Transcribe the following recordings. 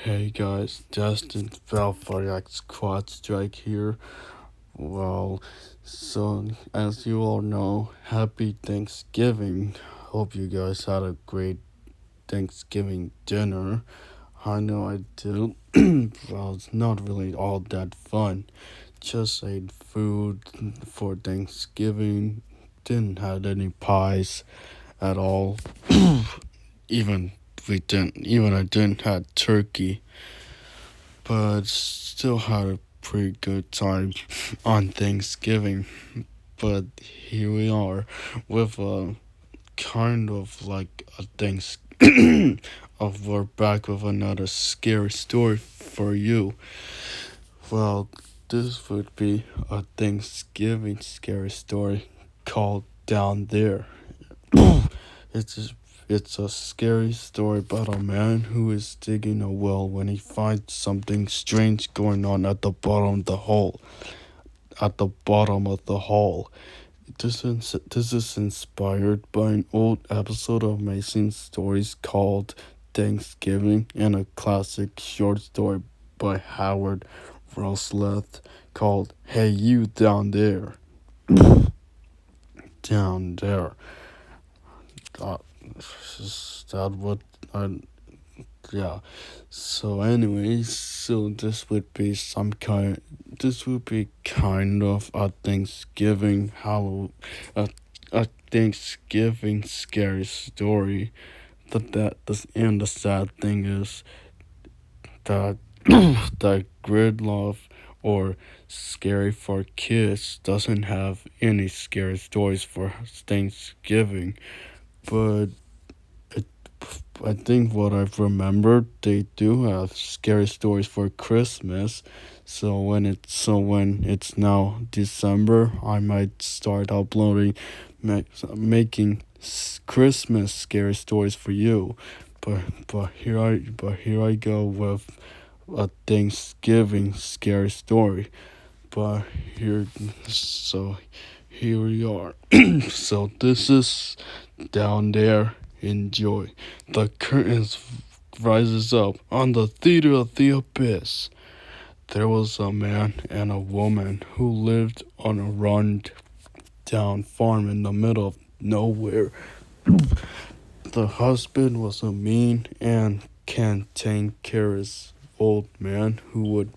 Hey guys, Justin Valfariac Quad Strike here. Well, so as you all know, happy Thanksgiving. Hope you guys had a great Thanksgiving dinner. I know I did. Well, it's not really all that fun. Just ate food for Thanksgiving. Didn't have any pies at all. even even I didn't have turkey, but still had a pretty good time on Thanksgiving. But here we are with a kind of like a thanks of we're back with another scary story for you. Well, this would be a Thanksgiving scary story called Down There. It's a, it's a scary story about a man who is digging a well when he finds something strange going on at the bottom of the hole. At the bottom of the hole. This is inspired by an old episode of Amazing Stories called Thanksgiving and a classic short story by Howard Rosleth called Hey You Down There. Down there. Uh, that what I yeah. So anyways, this would be kind of a a, a Thanksgiving scary story. And the sad thing is that that gridlock or scary for kids doesn't have any scary stories for Thanksgiving, but I think what I've remembered, they do have scary stories for Christmas. So when it's now December, I might start uploading, making Christmas scary stories for you. But here I go with a Thanksgiving scary story. But here, so here we are. So this is Down There. Enjoy. The curtains rises up on the theater of the abyss. There was a man and a woman who lived on a run down farm in the middle of nowhere. The husband was a mean and cantankerous old man who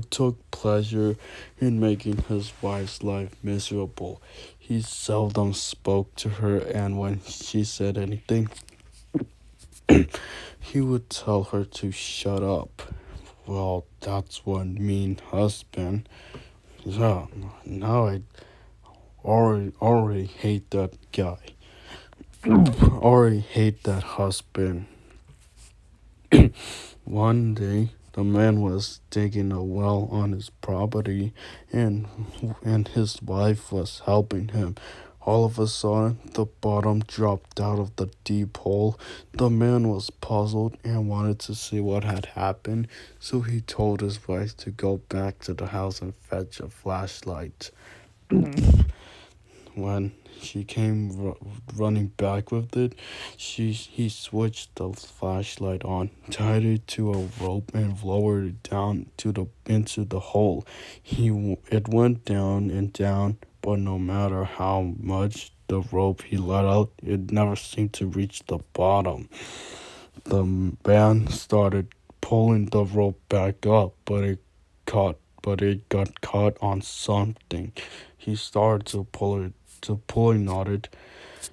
took pleasure in making his wife's life miserable. He seldom spoke to her, and when she said anything, he would tell her to shut up. Well, that's one mean husband. Yeah, now I already hate that guy. Already hate that husband. One day, the man was digging a well on his property, and his wife was helping him. All of a sudden, the bottom dropped out of the deep hole. The man was puzzled and wanted to see what had happened, so he told his wife to go back to the house and fetch a flashlight. When she came running back with it, he switched the flashlight on, tied it to a rope, and lowered it down into the hole. It went down and down, but no matter how much the rope he let out, it never seemed to reach the bottom. The man started pulling the rope back up, but it got caught on something. He started pulling on it.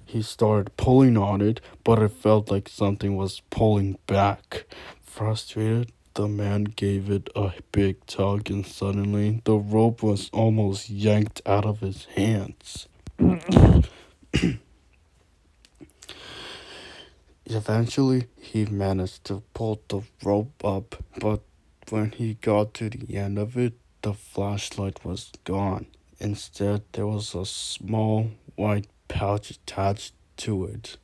He started pulling on it, but it felt like something was pulling back. Frustrated, the man gave it a big tug, and suddenly the rope was almost yanked out of his hands. Eventually, he managed to pull the rope up, but when he got to the end of it, the flashlight was gone. Instead, there was a small white pouch attached to it.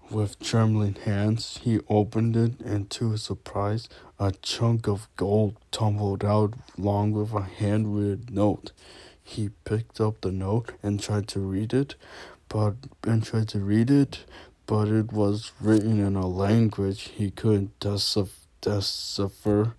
With trembling hands, he opened it, and to his surprise, a chunk of gold tumbled out along with a handwritten note. He picked up the note and but tried to read it, but it was written in a language he couldn't Decipher,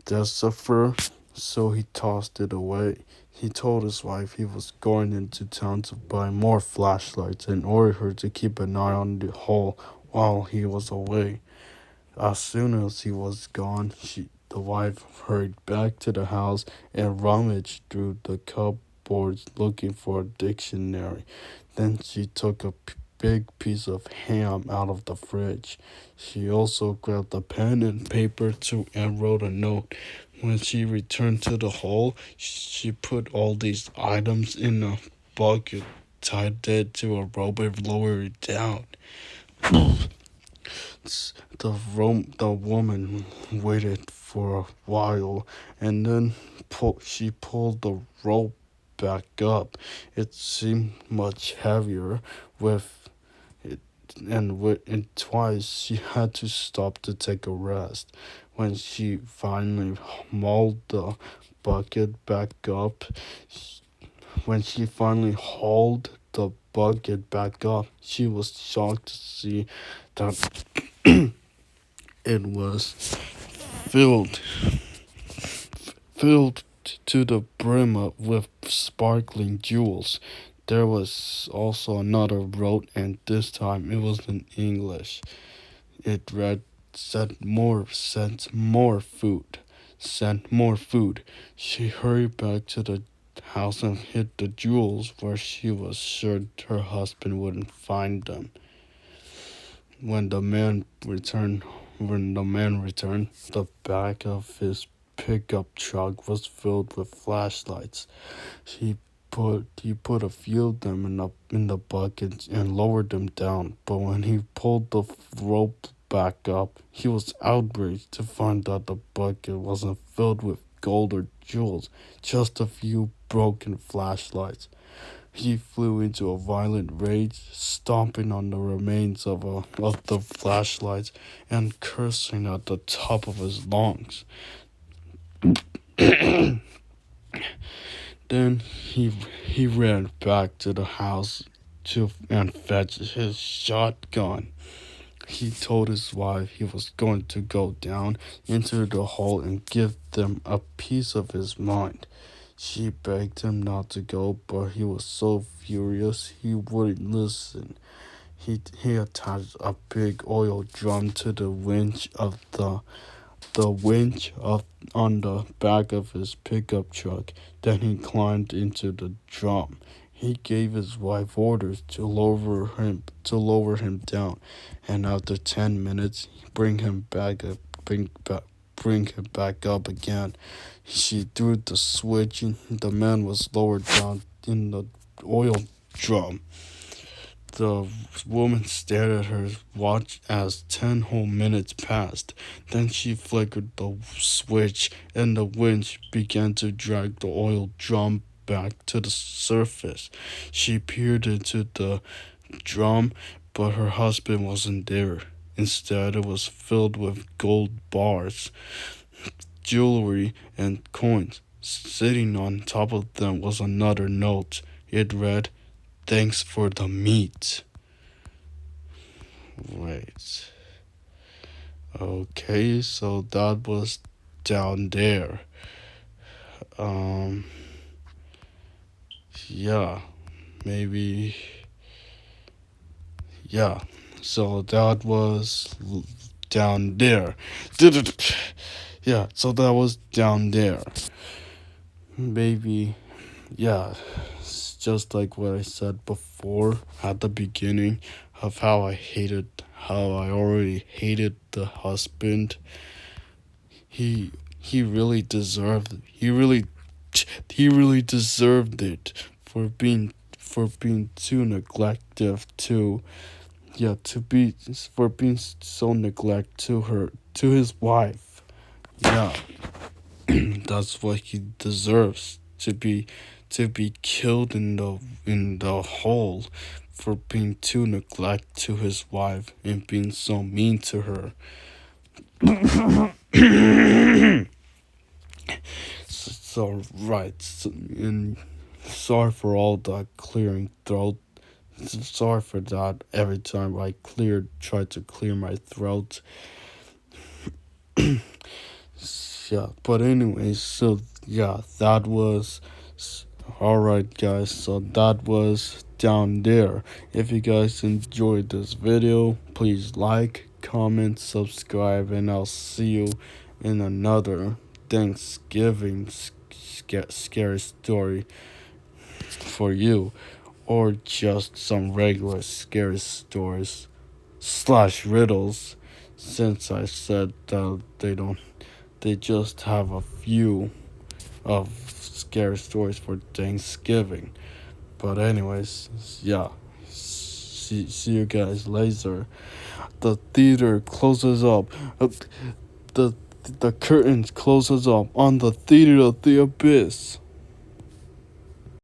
Decipher, so he tossed it away. He told his wife he was going into town to buy more flashlights and ordered her to keep an eye on the hole while he was away. As soon as he was gone, the wife hurried back to the house and rummaged through the cupboards looking for a dictionary. Then she took a big piece of ham out of the fridge. She also grabbed a pen and paper too and wrote a note. When she returned to the hole, she put all these items in a bucket, tied it to a rope, and lowered it down. The woman waited for a while, and then she pulled the rope back up. It seemed much heavier with it, and twice she had to stop to take a rest. When she finally hauled the bucket back up, when she finally hauled the bucket back up, she was shocked to see that it was filled filled to the brim with sparkling jewels. There was also another note, and this time it was in English. It read, sent more food, sent more food. She hurried back to the house and hid the jewels where she was sure her husband wouldn't find them. When the man returned, when the man returned, the back of his pickup truck was filled with flashlights. He put a few of them in the bucket and lowered them down. But when he pulled the rope back up, he was outraged to find that the bucket wasn't filled with gold or jewels, just a few broken flashlights. He flew into a violent rage, stomping on the remains of the flashlights and cursing at the top of his lungs. Then he ran back to the house and fetched his shotgun. He told his wife he was going to go down into the hole and give them a piece of his mind. She begged him not to go, but he was so furious he wouldn't listen. He attached a big oil drum to the winch of on the back of his pickup truck. Then he climbed into the drum. He gave his wife orders to lower him down, and after 10 minutes, bring him back up again. She threw the switch, and the man was lowered down in the oil drum. The woman stared at her watch as 10 whole minutes passed. Then she flickered the switch, and the winch began to drag the oil drum back to the surface. She peered into the drum, but her husband wasn't there. Instead, it was filled with gold bars, jewelry, and coins. Sitting on top of them was another note. It read, "Thanks for the meat." Wait. Okay, so that was down there. Um, yeah, maybe. Yeah, so that was down there. Yeah, so that was down there. Maybe, yeah, it's just like what I said before at the beginning of how I already hated the husband. He really deserved it. He really deserved it for being too neglective to yeah to be for being so neglect to his wife. Yeah, that's what he deserves to be killed in the hole for being too neglect to his wife and being so mean to her. So right, and sorry for all that clearing throat. Sorry for that. Every time I tried to clear my throat. Yeah, but anyways, so yeah, that was alright, guys. So that was down there. If you guys enjoyed this video, please like, comment, subscribe, and I'll see you in another Thanksgiving scary story for you, or just some regular scary stories slash riddles. Since I said that they just have a few of scary stories for Thanksgiving. But anyways, yeah. See you guys later. The theater closes up. The the curtains closes up on the theater of the abyss.